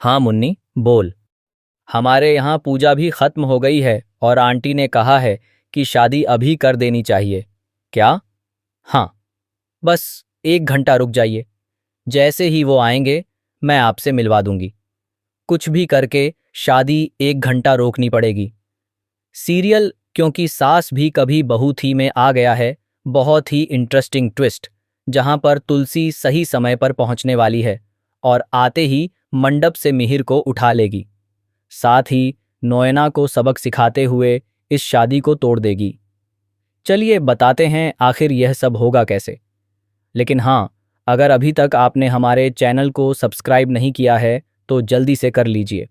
हाँ मुन्नी, बोल। हमारे यहाँ पूजा भी खत्म हो गई है और आंटी ने कहा है कि शादी अभी कर देनी चाहिए। क्या? हाँ, बस 1 घंटा रुक जाइए। जैसे ही वो आएंगे, मैं आपसे मिलवा दूंगी। कुछ भी करके शादी 1 घंटा रोकनी पड़ेगी। सीरियल क्योंकि सास भी कभी बहू थी में आ गया है, बहुत ही इंटरेस्टिंग ट्विस्ट, जहां पर तुलसी सही समय पर पहुंचने वाली है और आते ही मंडप से मिहिर को उठा लेगी। साथ ही नोएना को सबक सिखाते हुए इस शादी को तोड़ देगी। चलिए बताते हैं आखिर यह सब होगा कैसे। लेकिन हाँ, अगर अभी तक आपने हमारे चैनल को सब्सक्राइब नहीं किया है तो जल्दी से कर लीजिए।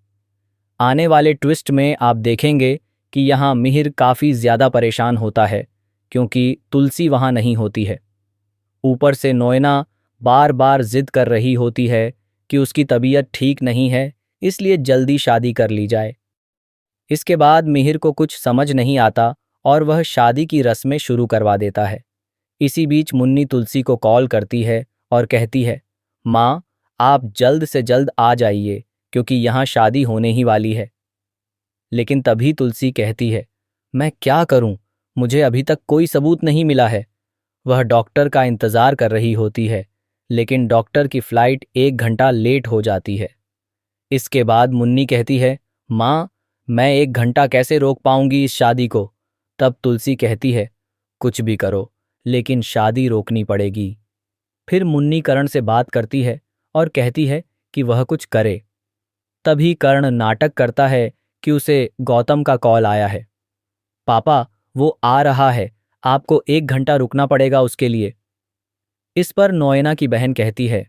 आने वाले ट्विस्ट में आप देखेंगे कि यहाँ मिहिर काफ़ी ज़्यादा परेशान होता है क्योंकि तुलसी वहाँ नहीं होती है। ऊपर से नोएना बार बार जिद कर रही होती है कि उसकी तबीयत ठीक नहीं है, इसलिए जल्दी शादी कर ली जाए। इसके बाद मिहिर को कुछ समझ नहीं आता और वह शादी की रस्में शुरू करवा देता है। इसी बीच मुन्नी तुलसी को कॉल करती है और कहती है, माँ, आप जल्द से जल्द आ जाइए क्योंकि यहाँ शादी होने ही वाली है। लेकिन तभी तुलसी कहती है, मैं क्या करूं? मुझे अभी तक कोई सबूत नहीं मिला है। वह डॉक्टर का इंतज़ार कर रही होती है, लेकिन डॉक्टर की फ्लाइट 1 घंटा लेट हो जाती है। इसके बाद मुन्नी कहती है, माँ, मैं 1 घंटा कैसे रोक पाऊंगी इस शादी को? तब तुलसी कहती है, कुछ भी करो, लेकिन शादी रोकनी पड़ेगी। फिर मुन्नी करण से बात करती है और कहती है कि वह कुछ करे। तभी कर्ण नाटक करता है कि उसे गौतम का कॉल आया है। पापा, वो आ रहा है, आपको 1 घंटा रुकना पड़ेगा उसके लिए। इस पर नोएना की बहन कहती है,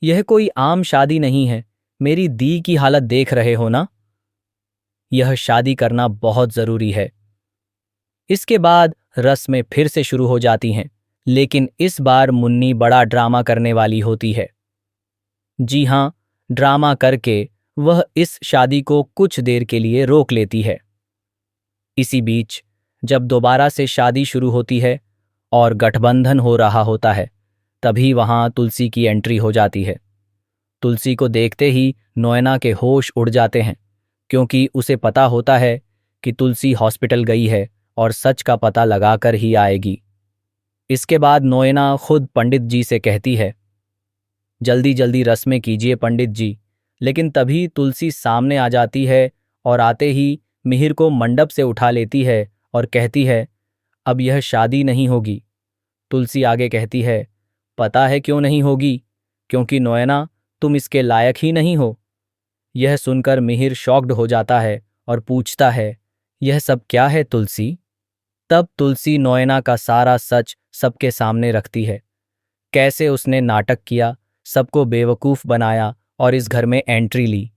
यह कोई आम शादी नहीं है, मेरी दी की हालत देख रहे हो ना? यह शादी करना बहुत जरूरी है। इसके बाद रस्में फिर से शुरू हो जाती हैं, लेकिन इस बार मुन्नी बड़ा ड्रामा करने वाली होती है। जी हाँ, ड्रामा करके वह इस शादी को कुछ देर के लिए रोक लेती है। इसी बीच जब दोबारा से शादी शुरू होती है और गठबंधन हो रहा होता है, तभी वहां तुलसी की एंट्री हो जाती है। तुलसी को देखते ही नोएना के होश उड़ जाते हैं क्योंकि उसे पता होता है कि तुलसी हॉस्पिटल गई है और सच का पता लगाकर ही आएगी। इसके बाद नोएना खुद पंडित जी से कहती है, जल्दी जल्दी रस्में कीजिए पंडित जी। लेकिन तभी तुलसी सामने आ जाती है और आते ही मिहिर को मंडप से उठा लेती है और कहती है, अब यह शादी नहीं होगी। तुलसी आगे कहती है, पता है क्यों नहीं होगी? क्योंकि नोएना, तुम इसके लायक ही नहीं हो। यह सुनकर मिहिर शॉक्ड हो जाता है और पूछता है, यह सब क्या है तुलसी? तब तुलसी नोएना का सारा सच सबके सामने रखती है। कैसे उसने नाटक किया, सबको बेवकूफ़ बनाया और इस घर में एंट्री ली।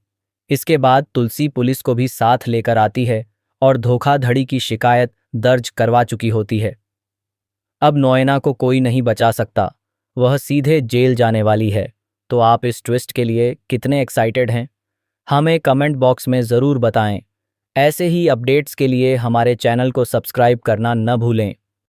इसके बाद तुलसी पुलिस को भी साथ लेकर आती है और धोखाधड़ी की शिकायत दर्ज करवा चुकी होती है। अब नोएना को कोई नहीं बचा सकता, वह सीधे जेल जाने वाली है। तो आप इस ट्विस्ट के लिए कितने एक्साइटेड हैं? हमें कमेंट बॉक्स में ज़रूर बताएं। ऐसे ही अपडेट्स के लिए हमारे चैनल को सब्सक्राइब करना न भूलें।